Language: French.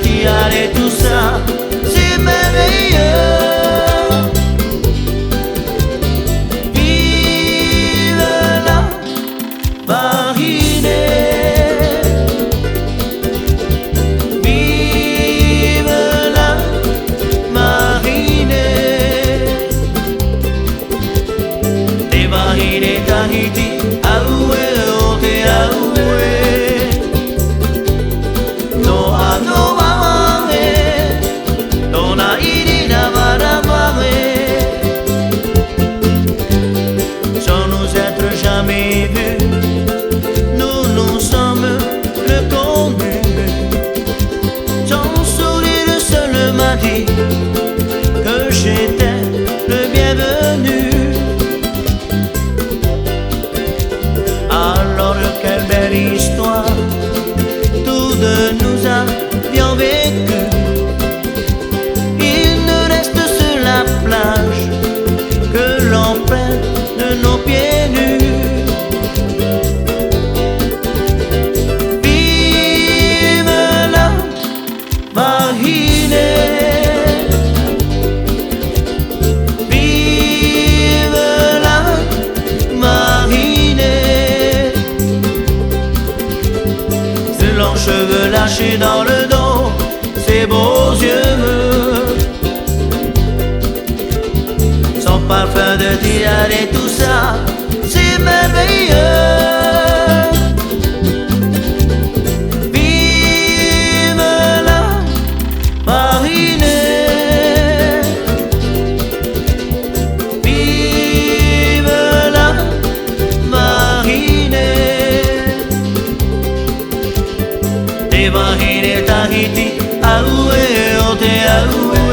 tiare et tout ça, c'est merveilleux. Vive la marine, vive la marine. Te marine Tahiti, aoué, oh te aoué. Jamais vu, nous sommes le connu. Ton sourire seul m'a dit que j'étais le bienvenu. Alors quelle belle histoire, tous deux nous avions vécu. Il ne reste sur la plage que l'empreinte de nos pieds nus. Cheveux lâchés dans le dos, ses beaux yeux, son parfum de tiare et tout ça, c'est merveilleux. Vive la marine, vive la marine. Te marine Tahiti, aoué, oh te aoué.